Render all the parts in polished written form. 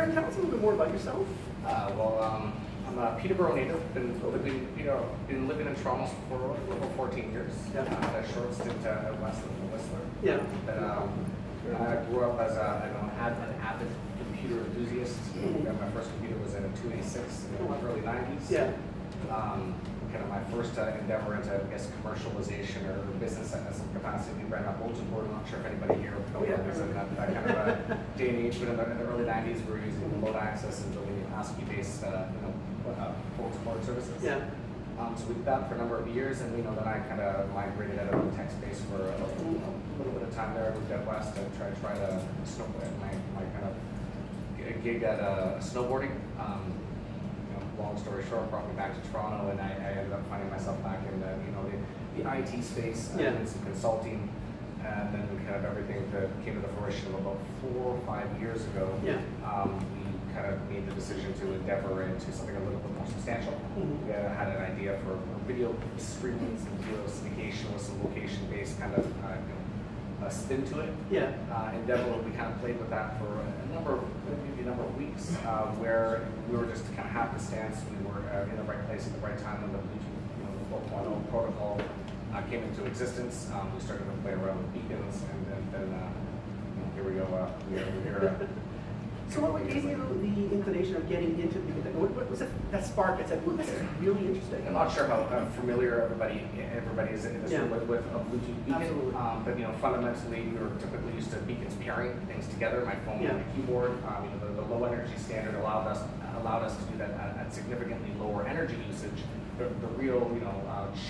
Darren, tell us a little bit more about yourself. I'm a Peterborough native. Been living in Toronto for over 14 years. Yeah. Had a short stint at Whistler. Yeah. But I grew up as an avid computer enthusiast. My first computer was in a 286 in the early 90s. Yeah. Kind of my first endeavor into, I guess, commercialization or business at some capacity. We ran a bulletin board. I'm not sure if anybody here was in that kind of a day and age, but in the early 90s, we were using remote access and building ASCII-based, bulletin board services. Yeah. So we did that for a number of years, and then I kind of migrated out of the tech space for a little bit of time there. I moved out west and tried to snowboard. My kind of gig at snowboarding. Long story short, brought me back to Toronto, and I ended up finding myself back in the IT space, and some consulting, and then kind of everything that came to the fruition about 4 or 5 years ago. Yeah. We kind of made the decision to endeavor into something a little bit more substantial. We had an idea for video streaming, some video syndication with some location-based kind of a spin to it. Yeah. Endeavor, we kind of played with that for a number of weeks, where we were just kind of happenstance. We were in the right place at the right time when the Bluetooth 4.0 protocol came into existence. We started to play around with beacons, and then here we go. We're here. So what gave you the inclination of getting into the, what was that spark that said, well, this is really interesting? I'm not sure how familiar everybody is in this room with a Bluetooth beacon. But fundamentally, we were typically used to beacons pairing things together. My phone and my keyboard. The low energy standard allowed us to do that at significantly lower energy usage. The real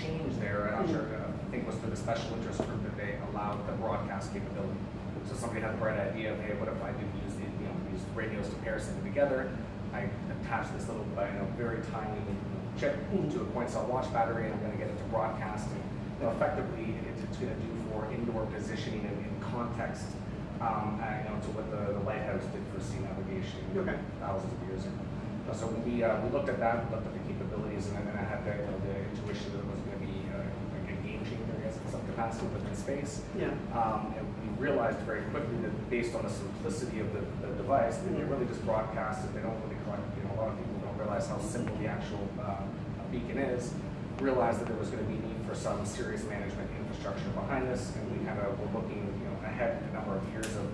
change there, and I'm sure I think was for the special interest group that they allowed the broadcast capability. So somebody had the bright idea of, hey, what if I did use these radios to pair something together? I attach this little, very tiny chip to a point cell watch battery, and I'm going to get it to broadcast. And effectively, it's going to do for indoor positioning and in context, to what the lighthouse did for sea navigation thousands of years ago. So when we looked at that, we looked at the capabilities, and then I had the intuition that it was going to be a game changer, I guess, in some capacity within space. Yeah. And we realized very quickly that based on the simplicity of the device, they really just broadcast it. They don't really collect. A lot of people don't realize how simple the actual beacon is. Realized that there was going to be need for some serious management infrastructure behind this, and we kind of were looking ahead a number of years of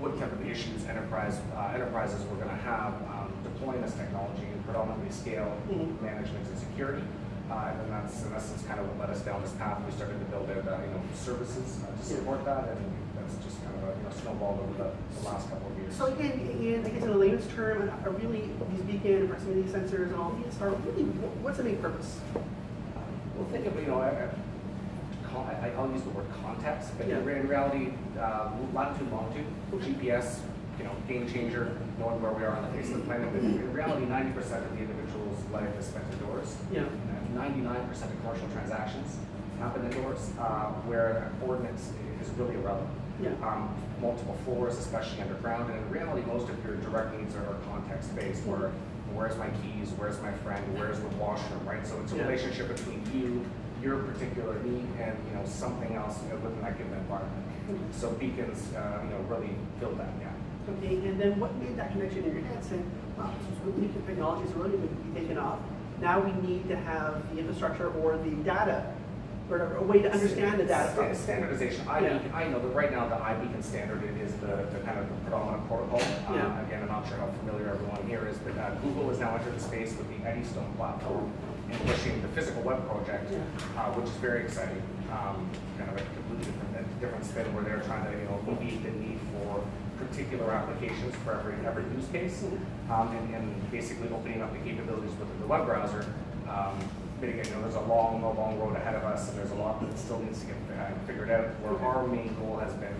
what type of issues enterprises were going to have deploying this technology in predominantly scale management and security. And then that's in essence kind of what led us down this path. We started to build out services to support that, and that's just kind of snowballed over the last couple of years. So again, I guess in a layman's term, are really these beacon and proximity sensors and all these are really, what's the main purpose? Well, think of I'll use the word context, but in reality, latitude, longitude, GPS, game changer, knowing where we are on the face of the planet. But in reality, 90% of the individual's life is spent indoors. Yeah. 99% of commercial transactions happen indoors, where coordinates is really irrelevant. Yeah. Multiple floors, especially underground, and in reality, most of your direct needs are context-based. Where's my keys? Where's my friend? Where's the washroom? Right. So it's a relationship between you, your particular need, and something else within that given environment. So beacons, really filled that gap. Okay, and then what made that connection in your head? Saying, wow, this is really good technology, it's really going to be taken off. Now we need to have the infrastructure or the data, or a way to understand the data. Standardization. I know that right now the iBeacon standard is the kind of the predominant protocol. Again, I'm not sure how familiar everyone here is, but Google has now entered the space with the Eddystone platform and pushing the physical web project, which is very exciting. Kind of a completely different spin where they're trying to meet the need for particular applications for every use case, and basically opening up the capabilities within the web browser. But again, there's a long road ahead of us, and there's a lot that still needs to get figured out. Where our main goal has been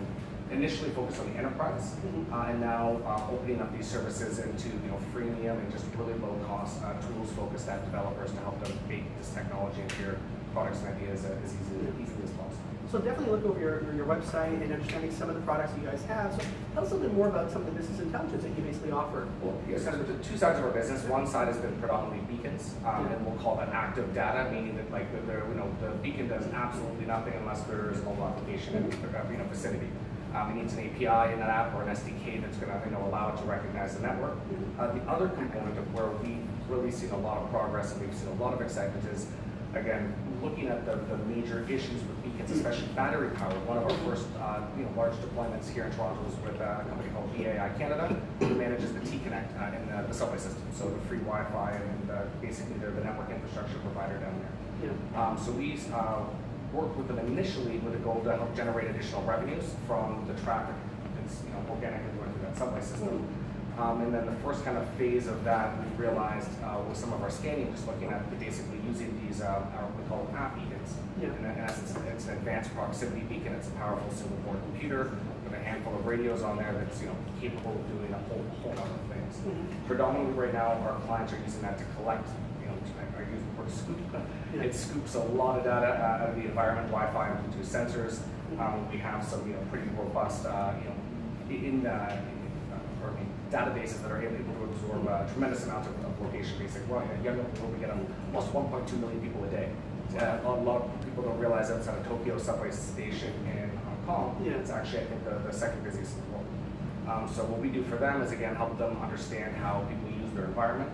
initially focused on the enterprise, and now opening up these services into freemium and just really low-cost tools focused at developers to help them bake this technology into your products and ideas as easily as possible. So definitely look over your website and understanding some of the products that you guys have. So tell us a little bit more about some of the business intelligence that you basically offer. Well, yes, there's two sides of our business. One side has been predominantly beacons, and we'll call that active data, meaning that the beacon does absolutely nothing unless there is a mobile application in the vicinity. It needs an API in that app or an SDK that's going to allow it to recognize the network. The other component of where we've really seen a lot of progress and we've seen a lot of excitement is, again, looking at the major issues with beacons, especially battery power. One of our first large deployments here in Toronto was with a company called BAI Canada, who manages the T-Connect in the subway system, so the free Wi-Fi, and basically they're the network infrastructure provider down there. So we worked with them initially with a goal to help generate additional revenues from the traffic that's organically going through that subway system. And then the first kind of phase of that, we realized with some of our scanning, just looking at basically using these, what we call app beacons. In essence, it's an advanced proximity beacon. It's a powerful single board computer with a handful of radios on there that's capable of doing a whole number of things. Predominantly right now, our clients are using that to collect, I use the word scoop. It scoops a lot of data out of the environment, Wi-Fi and Bluetooth sensors. We have some pretty robust databases that are able to absorb a tremendous amount of location-based. We get almost 1.2 million people a day. A lot of people don't realize outside of Tokyo subway station in Hong Kong, it's actually, I think, the second busiest in the world. So what we do for them is, again, help them understand how people use their environment.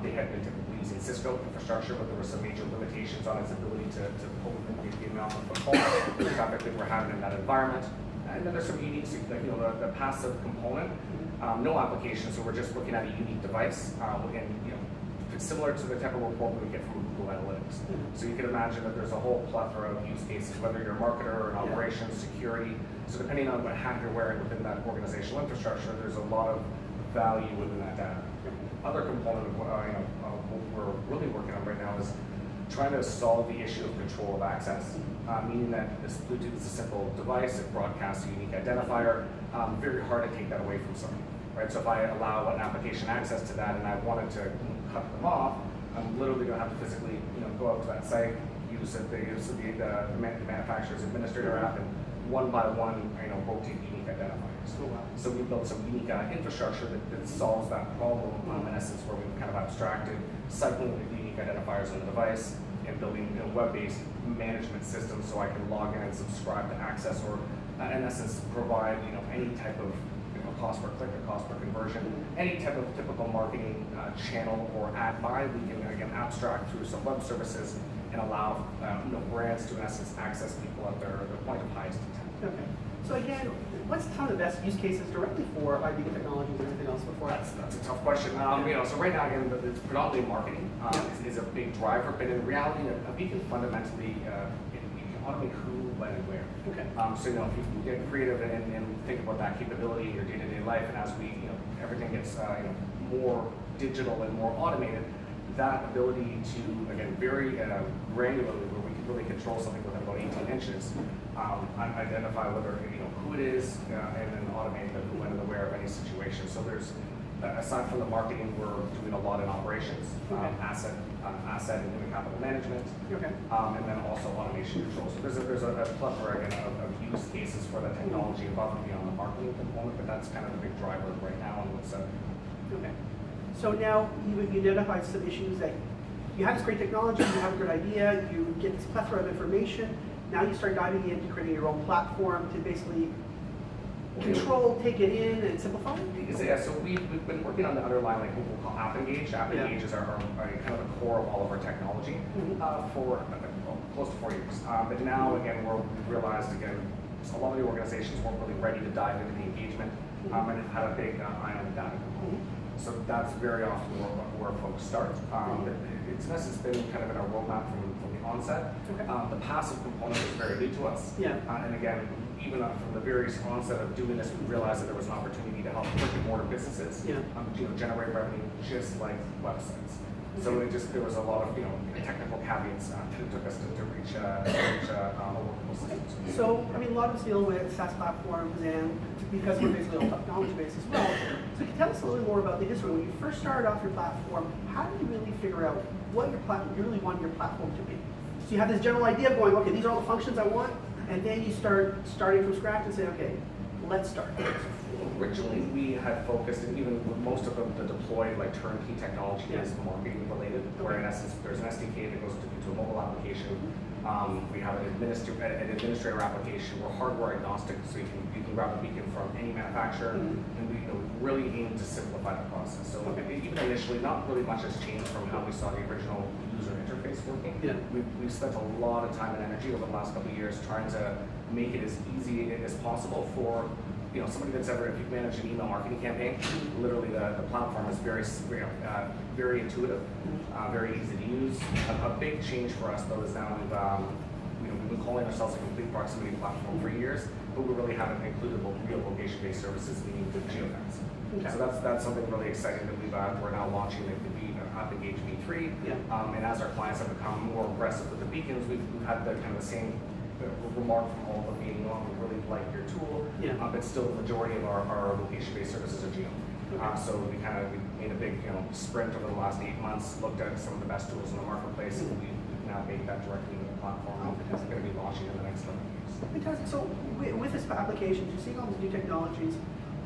They had been typically using Cisco infrastructure, but there were some major limitations on its ability to pull the amount of footfall, the traffic that we're having in that environment. And then there's some unique, the passive component. No application, so we're just looking at a unique device, and it's similar to the type of report we would get from Google Analytics. So you can imagine that there's a whole plethora of use cases, whether you're a marketer or an operations, security. So depending on what hat you're wearing within that organizational infrastructure, there's a lot of value within that data. Other component of what we're really working on right now is trying to solve the issue of control of access, meaning that this Bluetooth is a simple device, it broadcasts a unique identifier, very hard to take that away from someone, right? So if I allow an application access to that and I wanted to cut them off, I'm literally going to have to physically go out to that site, use the manufacturer's administrator app, and one by one rotate unique identifiers. So we built some unique infrastructure that solves that problem, in essence, where we've kind of abstracted cycling the unique identifiers on the device and building web-based management systems so I can log in and subscribe to access, or in essence provide any type of cost per click or cost per conversion, any type of typical marketing channel or ad buy. We can again abstract through some web services and allow brands to in essence access people at their point of highest intent. Okay. So again, what's kind of the best use cases directly for iBeacon technologies and everything else before? That's a tough question. So right now, again, it's predominantly marketing is a big driver, but in reality, a beacon fundamentally you can automate who, when, and where. Okay. So if you get creative and think about that capability in your day-to-day life, and as we everything gets more digital and more automated, that ability to again very granularly, where we can really control something within about 18 inches, identify whether who it is, and then automate the who, when, and the where of any situation. So there's aside from the marketing, we're doing a lot in operations, asset and human capital management, and then also automation control. So there's a plethora again of use cases for the technology above and beyond the marketing component, but that's kind of the big driver right now and what's Okay. So now you identified some issues that you have this great technology, you have a good idea, you get this plethora of information. Now you start diving into creating your own platform to basically control, take it in, and simplify it? Yeah, so we've been working on the underlying, like what we'll call App Engage. App Engage is our kind of the core of all of our technology for close to 4 years. But now, again, we've realized, again, a lot of the organizations weren't really ready to dive into the engagement and have had a big eye on the data component. So that's very often where folks start. It's in essence been kind of in our roadmap from the onset. The passive component is very new to us. And again, even from the very onset of doing this, we realized that there was an opportunity to help brick and mortar businesses generate revenue just like websites. So there was a lot of technical caveats that it took us to reach a workable system. So I mean, a lot of us deal with SaaS platforms, and because we're basically all technology based as well. So can you tell us a little more about the history? When you first started off your platform, how did you really figure out what you really want your platform to be? So you have this general idea of going, okay, these are all the functions I want, and then you starting from scratch and say, okay, let's start. Originally, we had focused, and even with most of them, the deployed like turnkey technology is marketing related, where in essence there's an SDK that goes into a mobile application. We have an administrator application. We're hardware agnostic, so you can grab a beacon from any manufacturer, and we really aim to simplify the process. So even initially, not really much has changed from how we saw the original user interface working. Yeah. We've spent a lot of time and energy over the last couple of years trying to make it as easy as possible for somebody that's ever, if you've managed an email marketing campaign, literally the platform is very intuitive, very easy to use. A big change for us though is now we've been calling ourselves a complete proximity platform for years, but we really haven't included real location-based services, meaning the geofence. Okay. So that's something really exciting that we're now launching the AppEngage V3. Yeah. And as our clients have become more aggressive with the beacons, we've had the same remark from all of them being, we really like your tool, but still the majority of our location-based services are geo. So we made a big sprint over the last 8 months, looked at some of the best tools in the marketplace, and we've now made that directly into the platform. It's going to be launching in the next couple of years. Fantastic. So with this application, you're seeing all these new technologies.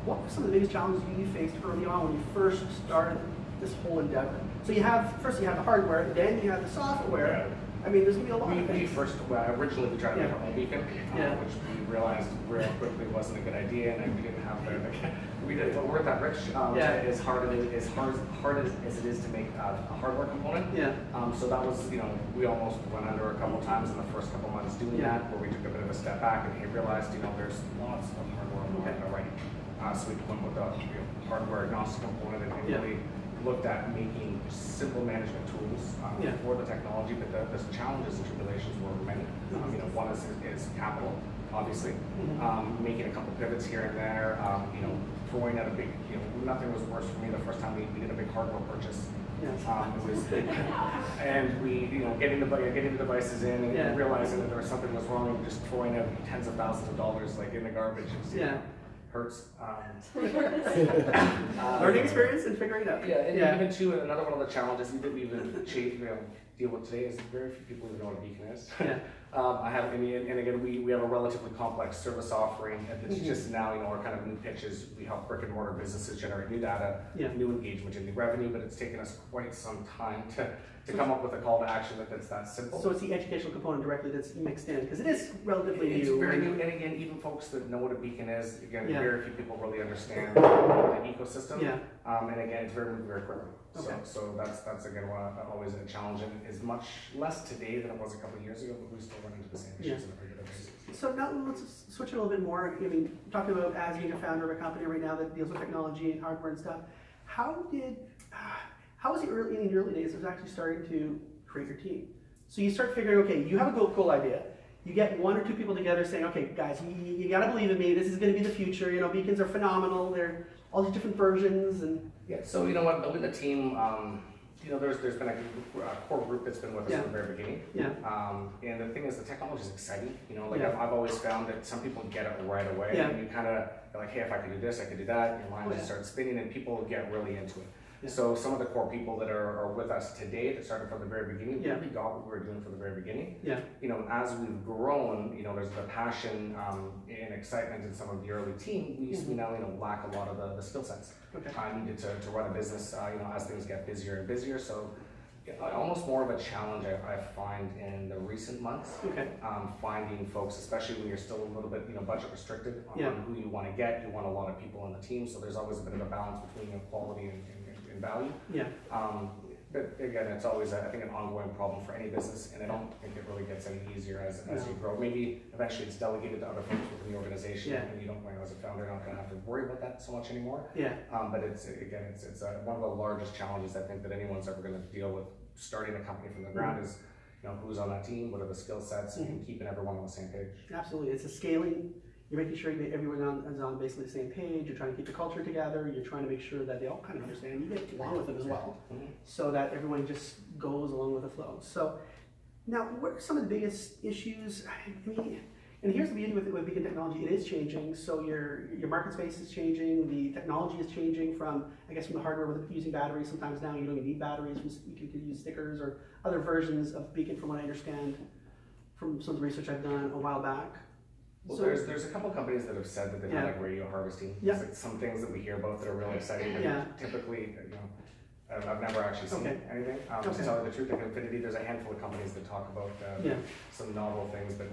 What were some of the biggest challenges you faced early on when you first started this whole endeavor? So first you have the hardware, then you have the software. I mean, there's going to be a lot of things. Originally we tried to make our own beacon, which we realized real quickly wasn't a good idea, and we didn't have but we're that rich. As hard as it is to make a hardware component. So that was, we almost went under a couple times in the first couple months doing that, where we took a bit of a step back and we realized, there's lots of hardware on the market already. So we went with the hardware agnostic component and really looked at making simple management tools for the technology, but the challenges and tribulations were many. One is capital, obviously. Making a couple pivots here and there, throwing out a big, nothing was worse for me the first time we did a big hardware purchase. It was, and we, getting the devices in and realizing that there was something was wrong, and just throwing out tens of thousands of dollars in the garbage. Hurts. Learning experience and figuring it out. Even too, another one of the challenges that we even deal with today is very few people even know what a beacon is. And again, we have a relatively complex service offering, and it's just now, our kind of new pitches. We help brick and mortar businesses generate new data, new engagement, and new revenue, but it's taken us quite some time to come up with a call to action that's that simple. So it's the educational component directly that's mixed in, because it is relatively new. It's very new, and again, even folks that know what a beacon is, again, very few people really understand the ecosystem. And again, it's very quickly. So that's again always a challenge, and is much less today than it was a couple of years ago, but we still run into the same issues on a regular basis. So now let's switch a little bit more. I mean, talking about as being a founder of a company right now that deals with technology and hardware and stuff, how was in the early days of actually starting to create your team? So you start figuring, okay, you have a cool idea. You get 1 or 2 people together saying, okay, guys, you got to believe in me. This is going to be the future. Beacons are phenomenal. They're all these different versions and. So building a team. There's been a core group that's been with us from the very beginning. And the thing is, the technology is exciting. I've always found that some people get it right away, and you kind of like, hey, if I could do this, I could do that. Your mind just starts spinning, and people get really into it. So some of the core people that are with us today that started from the very beginning, really got what we were doing from the very beginning. As we've grown, there's the passion and excitement in some of the early team. We now lack a lot of the skill sets. I needed to run a business, as things get busier and busier. So almost more of a challenge I find in the recent months. Finding folks, especially when you're still a little bit budget restricted on who you want to get. You want a lot of people on the team, so there's always a bit of a balance between quality and value. But again, it's always, I think, an ongoing problem for any business, and I don't think it really gets any easier as you grow. Maybe eventually it's delegated to other folks within the organization, and you don't, as a founder, you're not going to have to worry about that so much anymore. But it's one of the largest challenges I think that anyone's ever going to deal with starting a company from the ground is, who's on that team, what are the skill sets, and keeping everyone on the same page. Absolutely, it's a scaling. You're making sure everyone is on basically the same page. You're trying to keep the culture together. You're trying to make sure that they all kind of understand. You get along with them as well, so that everyone just goes along with the flow. So now, what are some of the biggest issues? And here's the beauty with beacon technology. It is changing. So your market space is changing. The technology is changing from the hardware with using batteries. Sometimes now you don't even need batteries. You can use stickers or other versions of beacon, from what I understand from some of the research I've done a while back. Well, so there's a couple of companies that have said that they've had radio harvesting. There's some things that we hear about that are really exciting, but typically, I've never actually seen anything. To tell you the truth, like Infinity, there's a handful of companies that talk about some novel things, but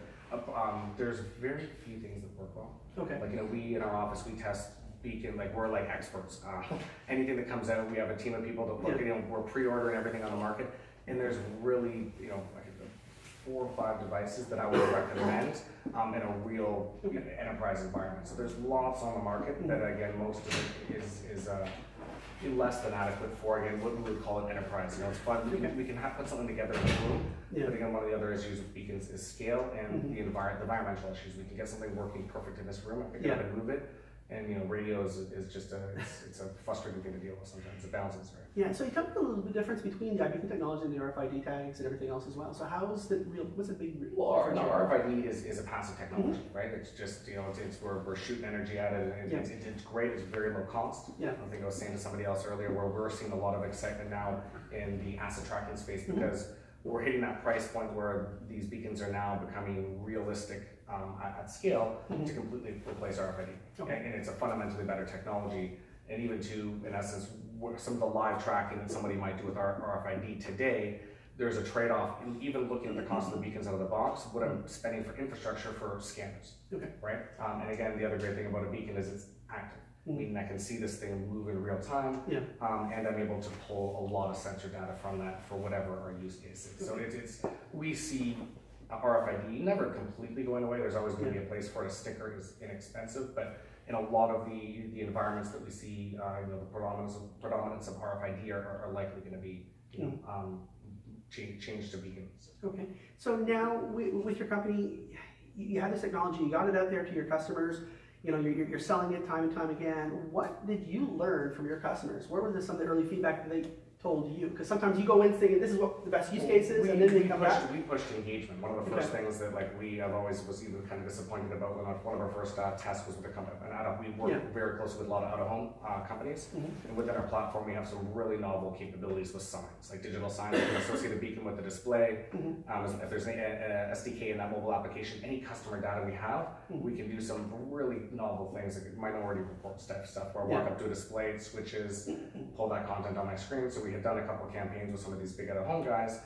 there's very few things that work well. Like, you know, we in our office, we test Beacon, like we're like experts. Anything that comes out, we have a team of people that look, you know, we're pre-ordering everything on the market, and there's really, you know, like 4 or 5 devices that I would recommend in a real enterprise environment. So there's lots on the market that, again, most of it is less than adequate for, again, what we would call an enterprise. You know, it's fun. We can put something together in a room, but again, one of the other issues with Beacons is scale and the environmental issues. We can get something working perfect in this room, pick it up and move it. And you know, radio is just it's a frustrating thing to deal with sometimes. It bounces, right? Yeah. So you talk about a little bit difference between the iBeacon technology and the RFID tags and everything else as well. So how is the real? What's the big? Well, no, RFID is a passive technology, right? It's just, you know, it's we're shooting energy at it, and it's great. It's very low cost. I think I was saying to somebody else earlier, where we're seeing a lot of excitement now in the asset tracking space because we're hitting that price point where these beacons are now becoming realistic at scale to completely replace RFID. And it's a fundamentally better technology. And even to, in essence, some of the live tracking that somebody might do with RFID today, there's a trade-off in even looking at the cost of the beacons out of the box, what I'm spending for infrastructure for scanners, right? And again, the other great thing about a beacon is it's active. Meaning I can see this thing move in real time, and I'm able to pull a lot of sensor data from that for whatever our use case is. So we see RFID never completely going away. There's always going to be a place for it. A sticker is inexpensive, but in a lot of the environments that we see, you know, the predominance of RFID are likely going to be changed to beacons. Okay. So now with your company, you have this technology. You got it out there to your customers. You know, you're selling it time and time again. What did you learn from your customers? What was some of the early feedback that they told you? Because sometimes you go in thinking this is what the best use case is, and then they come back. We pushed engagement. One of the first things that I've always was even kind of disappointed about when one of our first tests was with a company. And we work very closely with a lot of out-of-home companies, and within our platform we have some really novel capabilities with signs, like digital signs. We can associate a beacon with the display. If there's an SDK in that mobile application, any customer data we have, we can do some really novel things, like minority report stuff, where I walk up to a display, it switches, pull that content on my screen. So we had done a couple of campaigns with some of these big out-of-home guys.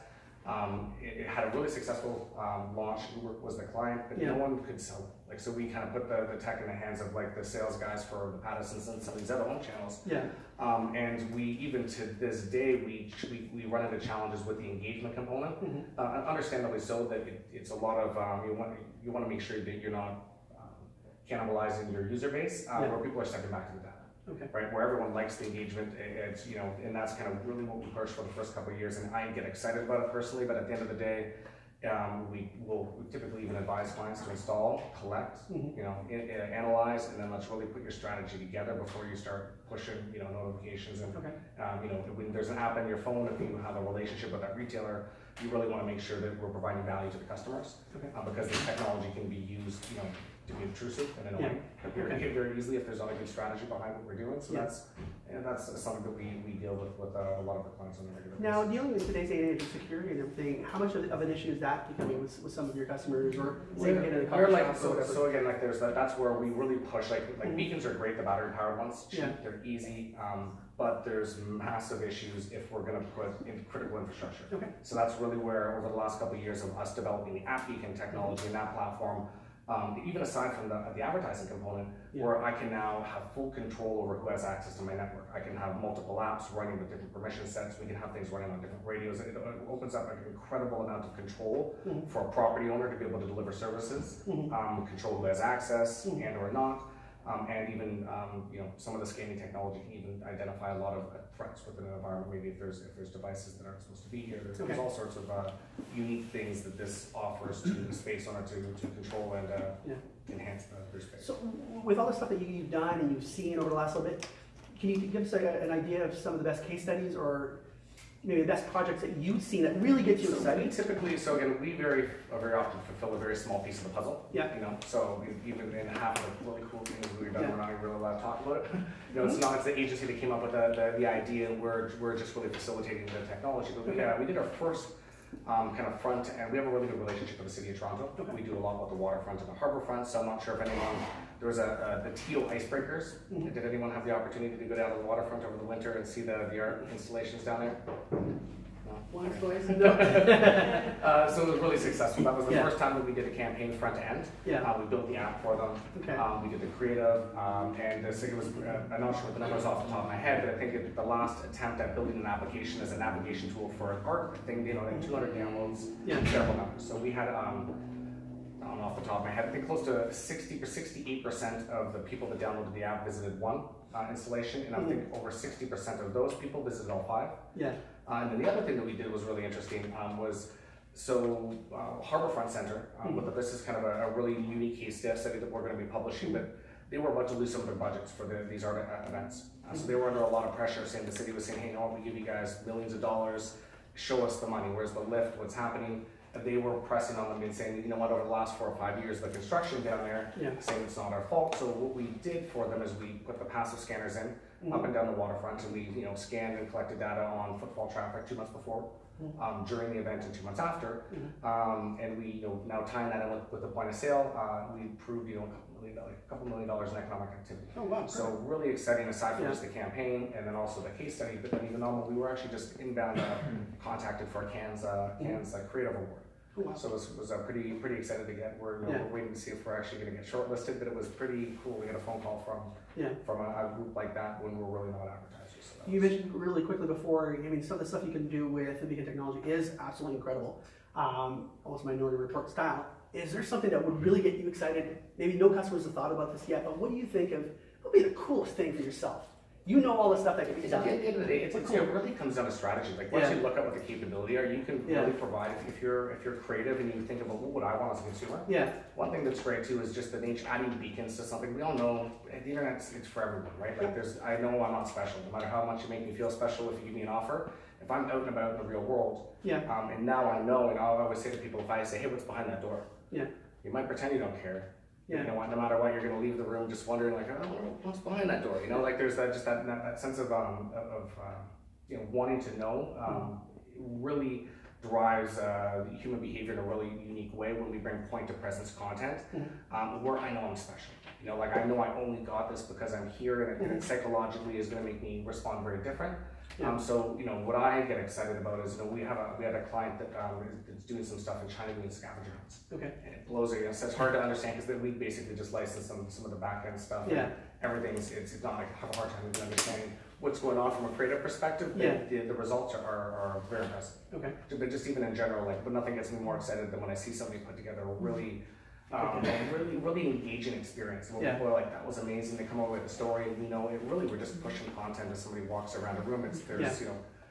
It had a really successful launch. Uber was the client, but no one could sell it. Like, so we kind of put the tech in the hands of like the sales guys for the Pattersons and some of these out-of-home channels. And we, even to this day, we run into challenges with the engagement component. Understandably so, that it's a lot of you want to make sure that you're not cannibalizing your user base, where people are stepping back to the data. Right, where everyone likes the engagement, it's, you know, and that's kind of really what we pushed for the first couple of years, and I get excited about it personally, but at the end of the day, we typically even advise clients to install, collect, you know, analyze, and then let's really put your strategy together before you start pushing, you know, notifications. And you know, when there's an app on your phone, if you have a relationship with that retailer, you really want to make sure that we're providing value to the customers, because the technology can be used, you know, to be intrusive and annoying very easily if there's not a good strategy behind what we're doing. So that's something that we deal with a lot of our clients on a regular basis. Now, dealing with today's age of security and everything, how much of an issue is that becoming with some of your customers, or say you get in a coffee shop? So again, like there's that's where we really push. Like beacons are great, the battery powered ones, cheap, they're easy. But there's massive issues if we're going to put in critical infrastructure. So that's really where, over the last couple of years of us developing the app beacon technology and that platform, even aside from the advertising component, where I can now have full control over who has access to my network. I can have multiple apps running with different permission sets. We can have things running on different radios. It opens up an incredible amount of control for a property owner to be able to deliver services, control who has access and or not. And even you know, some of the scanning technology can even identify a lot of threats within an environment. Maybe if there's devices that aren't supposed to be here, there's all sorts of unique things that this offers to the space owner to control and enhance their space. So with all the stuff that you've done and you've seen over the last little bit, can you give us an idea of some of the best case studies, or maybe the best projects that you've seen that really get you excited? Typically, so again, we very often fulfill a very small piece of the puzzle. You know, so even in half of the really cool things we've done, we're not even really allowed to talk about it. You know, it's the agency that came up with the idea. We're just really facilitating the technology. But we did our first kind of front end. We have a really good relationship with the City of Toronto. We do a lot with the waterfront and the harbour front. So I'm not sure if anyone there was the Tio icebreakers. Did anyone have the opportunity to go down to the waterfront over the winter and see the art installations down there? One place? So it was really successful. That was the first time that we did a campaign front to end. We built the app for them. We did the creative, and it was, I'm not sure what the numbers off the top of my head, but I think the last attempt at building an application as a navigation tool for an art thing, you know, like 200 downloads, terrible numbers. So we had, off the top of my head, I think close to 60 or 68% of the people that downloaded the app visited one installation, and I think over 60% of those people visited all 5. And then the other thing that we did was really interesting Harbourfront Centre, but this is kind of a really unique case study that we're going to be publishing, but they were about to lose some of their budgets for these art events. So they were under a lot of pressure, saying the city was saying, hey, you know what, we give you guys millions of dollars, show us the money, where's the lift, what's happening? They were pressing on them and saying, you know what, over the last 4 or 5 years, the construction down there, saying it's not our fault. So what we did for them is we put the passive scanners in up and down the waterfront, and we scanned and collected data on footfall traffic 2 months before, during the event, and 2 months after, and we now tying that in with the point of sale, we proved a couple million dollars in economic activity. Oh wow! So really exciting, aside from just the campaign and then also the case study. But then even though we were actually just inbound contacted for a Cannes Creative Award. Oh, wow. So it was pretty excited to get. We're waiting to see if we're actually going to get shortlisted. But it was pretty cool. We got a phone call from a group like that when we're really not advertisers. So you mentioned really quickly before. I mean, some of the stuff you can do with the Beacon technology is absolutely incredible. Almost Minority Report style. Is there something that would really get you excited? Maybe no customers have thought about this yet, but what do you think of? What would be the coolest thing for yourself? You know all the stuff that can be done. At the end of the day, it really comes down to strategy. Like once you look at what the capability are, you can really provide. If you're creative and you think about what would I want as a consumer. One thing that's great too is just the nature adding beacons to something. We all know the internet it's for everyone, right? Like I know I'm not special. No matter how much you make me feel special, if you give me an offer, if I'm out and about in the real world, and now I know, and I'll always say to people, if I say, hey, what's behind that door? You might pretend you don't care. You know what, no matter what, you're going to leave the room just wondering, like, oh, what's behind that door? You know, like there's that sense of wanting to know really drives human behavior in a really unique way when we bring point to presence content where I know I'm special. You know, like I know I only got this because I'm here, and it psychologically is going to make me respond very different. So what I get excited about is we had a client that is doing some stuff in China doing scavenger hunts. And it blows it. So it's hard to understand because we basically just license some of the back end stuff. Everything's it's not like I have a hard time even understanding what's going on from a creative perspective. The results are very impressive. But just even in general, but nothing gets me more excited than when I see somebody put together a really really engaging experience. When people are like, that was amazing, they come over with a story, and we're just pushing content as somebody walks around a room. There's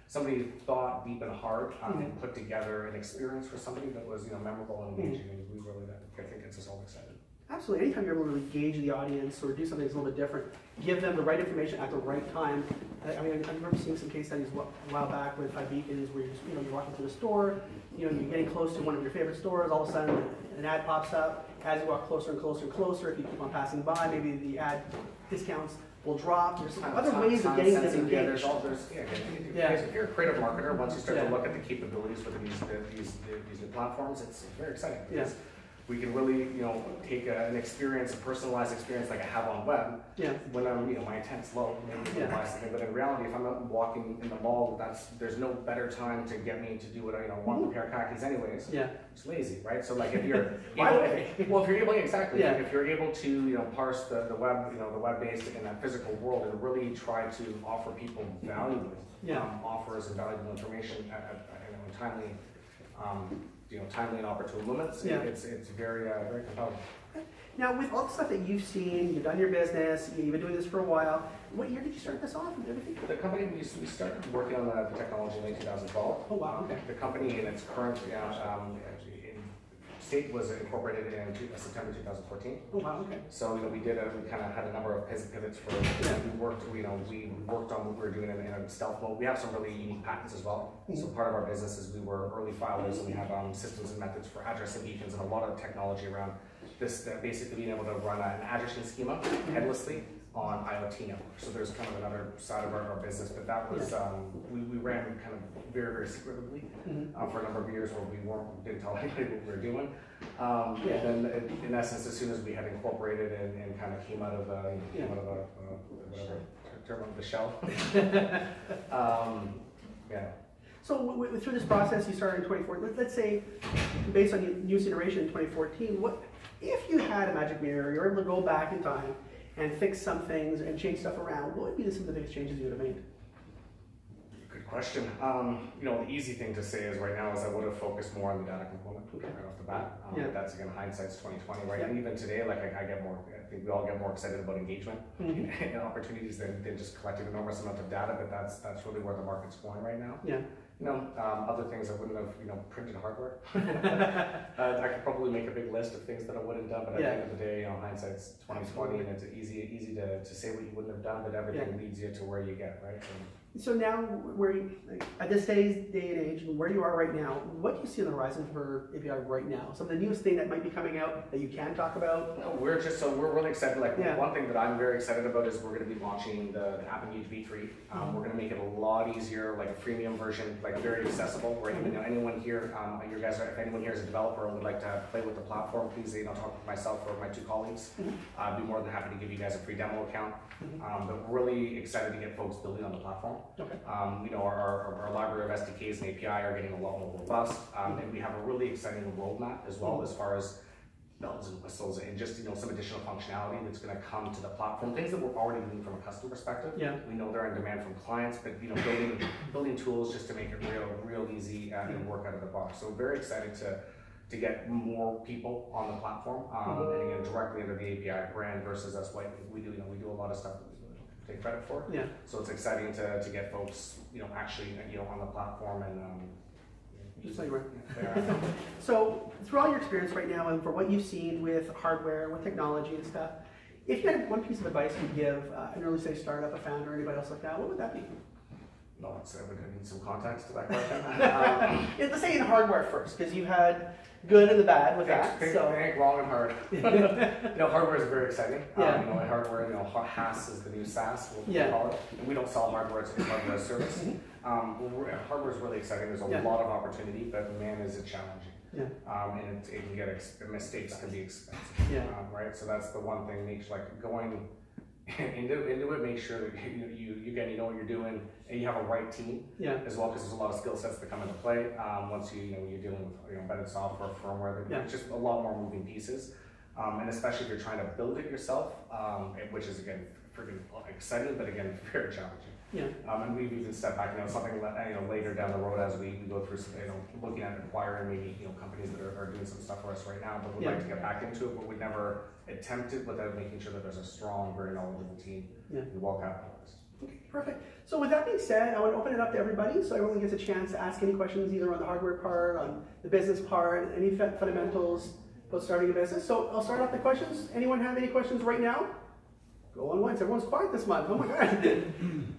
somebody thought deep and hard and put together an experience for somebody that was memorable and engaging, and I think gets us all excited. Absolutely. Anytime you're able to really engage the audience or do something that's a little bit different, give them the right information at the right time. I remember seeing some case studies a while back with iBeacons where you're walking through the store, you're getting close to one of your favorite stores, all of a sudden an ad pops up. As you walk closer and closer and closer, if you keep on passing by, maybe the ad discounts will drop. There's some other ways of getting them engaged. If you're a creative marketer, once you start to look at the capabilities within these new platforms, it's very exciting. Because we can really, take an experience, a personalized experience like I have on web. When I'm, my intent's low, maybe buy something. But in reality, if I'm out walking in the mall, there's no better time to get me to do what I want a pair of khakis anyways. It's lazy, right? So like if you're if you're able to parse the web, the web-based in that physical world and really try to offer people valuable offers and valuable information at timely. Timely and opportune moments. It's very compelling. Now, with all the stuff that you've seen, you've done your business, you've been doing this for a while. What year did you start this off and everything? The company, we started working on the technology in late 2012. Oh wow! Okay. The company in its current state was incorporated in September 2014. Oh wow! Okay. So we kind of had a number of pivots for. We worked on what we were doing in a stealth mode. We have some really unique patents as well. So part of our business is we were early filers, and we have systems and methods for addressing beacons and a lot of technology around basically being able to run an addressing schema headlessly on IoT network. So there's kind of another side of our business, but that was, we ran kind of very, very secretively for a number of years where we didn't tell anybody what we were doing. And then in essence, as soon as we had incorporated and kind of came out of whatever term of the shell. So through this process, you started in 2014. Let's say, based on your newest iteration in 2014, what if you had a magic mirror, you're able to go back in time and fix some things and change stuff around, what would be some of the biggest changes you would have made? Good question. You know, the easy thing to say is right now is I would have focused more on the data component right off the bat. That's again hindsight's 2020, right? And even today, like I think we all get more excited about engagement and opportunities than just collecting an enormous amount of data. But that's really where the market's going right now. You know, other things I wouldn't have, printed hardware. I could probably make a big list of things that I wouldn't have done, but at the end of the day, hindsight's 2020, and it's easy to say what you wouldn't have done, but everything leads you to where you get, right? So now, at this day and age, where you are right now, what do you see on the horizon for API right now? Some of the newest thing that might be coming out that you can talk about? We're really excited. Like one thing that I'm very excited about is we're going to be launching the App Engage V3. We're going to make it a lot easier, like a freemium version, like very accessible. Where anyone here, if anyone here is a developer and would like to play with the platform, please talk with myself or my two colleagues. I'd be more than happy to give you guys a free demo account. But we're really excited to get folks building on the platform. Our library of SDKs and API are getting a lot more robust, and we have a really exciting roadmap as well as far as bells and whistles and just some additional functionality that's going to come to the platform. Things that we're already doing from a customer perspective. We know they're in demand from clients, but building tools just to make it real easy and work out of the box. So we're very excited to get more people on the platform, and again directly under the API brand versus us. We do a lot of stuff that we take credit for. So it's exciting to get folks actually on the platform and just like So through all your experience right now and for what you've seen with hardware, with technology and stuff, if you had one piece of advice you'd give an early stage startup, a founder, anybody else like that, what would that be? No, I would need some context to that question. Let's say in hardware first, because you had good and the bad with that. Think wrong and hard. Hardware is very exciting. Hardware, HaaS is the new SaaS, we'll call it. And we don't sell hardware, it's hardware as a service. Hardware is really exciting. There's a lot of opportunity, but man, is it challenging. And it can get mistakes can be expensive. Right. So that's the one thing. Going into it, make sure that you know what you're doing and you have a right team as well, because there's a lot of skill sets that come into play once you're dealing with embedded software, firmware. There's just a lot more moving pieces, and especially if you're trying to build it yourself, which is again freaking exciting, but again very challenging. And we've even stepped back, something later down the road as we go through some, looking at acquiring maybe companies that are doing some stuff for us right now, but we'd like to get back into it, but we'd never attempt it without making sure that there's a strong, very knowledgeable team and well capitalized. Okay, perfect. So with that being said, I want to open it up to everybody so everyone gets a chance to ask any questions either on the hardware part, on the business part, any fundamentals about starting a business. So I'll start off the questions. Anyone have any questions right now? Go on once. Everyone's quiet this month. Oh my God.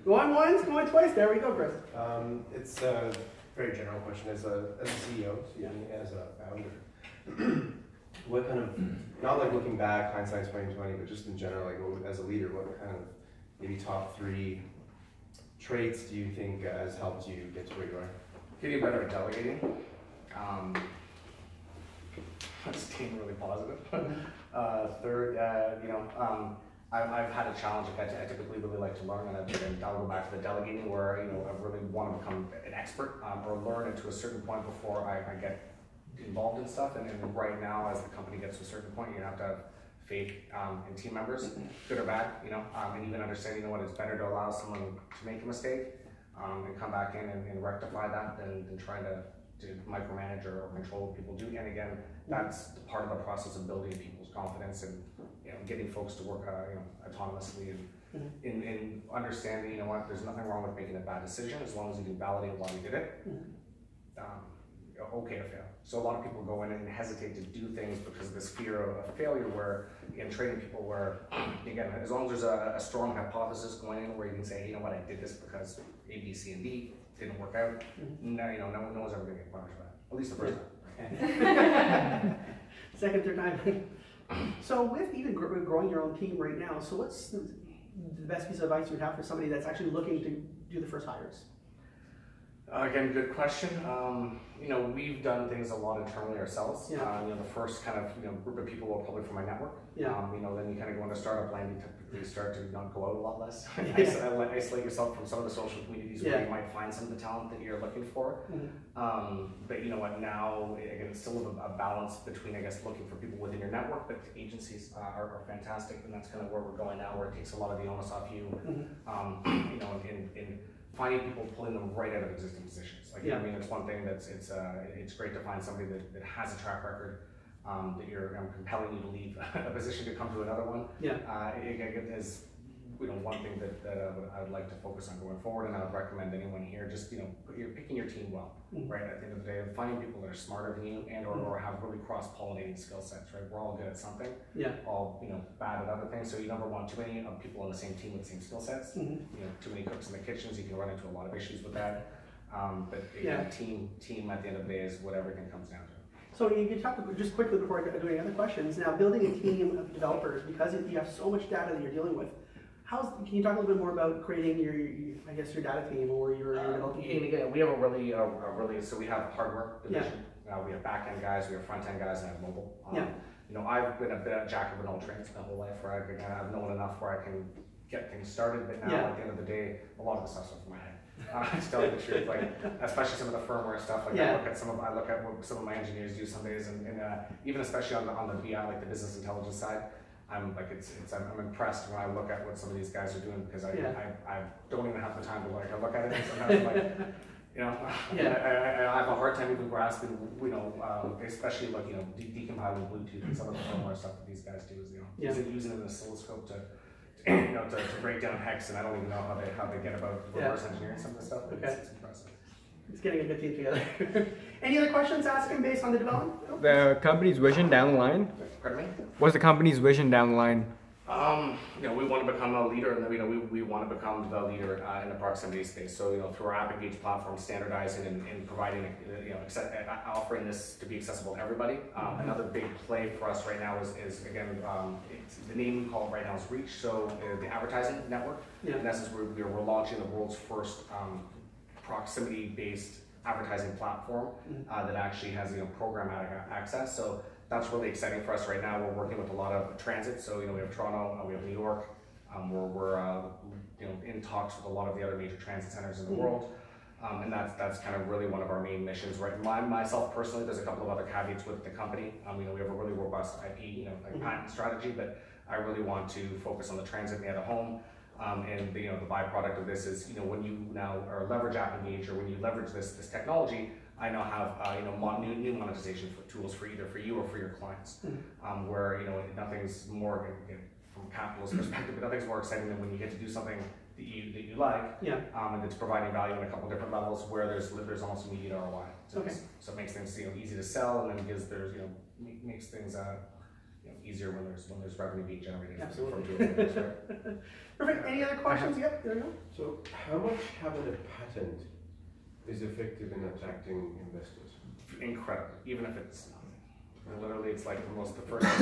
Go on once, go on twice. There we go, Chris. It's a very general question. As a CEO, as a founder, what kind of, not like looking back, hindsight's 2020, but just in general, as a leader, what kind of maybe top 3 traits do you think has helped you get to where you are? Getting better at delegating. Staying really positive. Third, I've had a challenge. I typically really like to learn, and I'll go back to the delegating where I really want to become an expert or learn it to a certain point before I get involved in stuff. And right now, as the company gets to a certain point, you have to have faith in team members, good or bad, and even understand, what, it's better to allow someone to make a mistake and come back in and rectify that than trying to micromanage or control what people do. And again, that's part of the process of building people's confidence and getting folks to work autonomously and in understanding, what, there's nothing wrong with making a bad decision as long as you can validate why you did it. Okay to fail. So a lot of people go in and hesitate to do things because of this fear of failure, where, again, training people where, again, as long as there's a strong hypothesis going in where you can say, you know what, I did this because A, B, C, and D didn't work out, no one's ever going to get punished for that. At least the first time. Second, third time. So with even growing your own team right now, so what's the best piece of advice you would have for somebody that's actually looking to do the first hires? Again, good question. You know, we've done things a lot internally ourselves. Yeah. You know, the first kind of group of people were probably from my network. Yeah. You know, then you kind of go into startup land, you typically start to not go out a lot less. Yeah. Isolate yourself from some of the social communities where you might find some of the talent that you're looking for. But you know what, now, again, it's still a balance between, I guess, looking for people within your network, but agencies are fantastic, and that's kind of where we're going now, where it takes a lot of the onus off you. You know, in finding people, pulling them right out of existing positions. Like, I mean, it's one thing that's, it's great to find somebody that has a track record, that you're compelling you to leave a position to come to another one. Yeah. It is, you know, one thing that I would like to focus on going forward, and I would recommend anyone here, just, you know, you're picking your team well, right? At the end of the day, finding people that are smarter than you and or have really cross-pollinating skill sets, right? We're all good at something, all, you know, bad at other things, so you never want too many people on the same team with the same skill sets. You know, too many cooks in the kitchens, you can run into a lot of issues with that. But again, team at the end of the day is what everything comes down to. So you can talk just quickly before doing other questions. Now, building a team of developers, because you have so much data that you're dealing with, can you talk a little bit more about creating your I guess, your data team or your development team? Again, we have a really, so we have hardware division. We have back-end guys, we have front-end guys, and I have mobile. You know, I've been a bit of a jack of all trades my whole life, where I've known enough where I can get things started, but now at the end of the day, a lot of the stuff's over my head. To tell you the truth, like, especially some of the firmware stuff, like I look at what some of my engineers do some days, and even especially on the BI, like the business intelligence side, I'm I'm impressed when I look at what some of these guys are doing, because I don't even have the time to look at it. And sometimes I'm like, you know, I have a hard time even grasping, you know, especially like, you know, decompiling Bluetooth and some of the firmware stuff that these guys do, is, you know, using an oscilloscope to you know, to break down hex, and I don't even know how they get about reverse engineering some of this stuff. It's impressive. It's getting a good team together. Any other questions to ask him based on the development? The company's vision down the line? Pardon me? What's the company's vision down the line? You know, we want to become a leader, and you know, we want to become the leader in the proximity space. So, you know, through our AppEngage platform, standardizing and providing, you know, offering this to be accessible to everybody. Another big play for us right now is again, the name we call it right now is Reach. So the advertising network. In essence, we're launching the world's first proximity-based advertising platform that actually has, you know, programmatic access. So that's really exciting for us right now. We're working with a lot of transit. So, you know, we have Toronto, we have New York. We're you know, in talks with a lot of the other major transit centers in the world. And that's kind of really one of our main missions, right? Myself personally, there's a couple of other caveats with the company. You know, we have a really robust IP, you know, like patent strategy, but I really want to focus on the transit near the home. And you know, the byproduct of this is, you know, when you now leverage AppEngage, or when you leverage this technology, I now have you know, new monetization tools for either for you or for your clients, where, you know, nothing's more, from a capitalist perspective, but nothing's more exciting than when you get to do something that you like, and it's providing value on a couple different levels, where there's almost immediate ROI. So, so it makes things, you know, easy to sell, and then makes things you know, easier when there's revenue being generated. Absolutely. From doing things, right? Perfect. Any other questions? Yep, there you go. So how much having a patent is effective in attracting investors? Incredible, even if it's nothing. Literally, it's like the first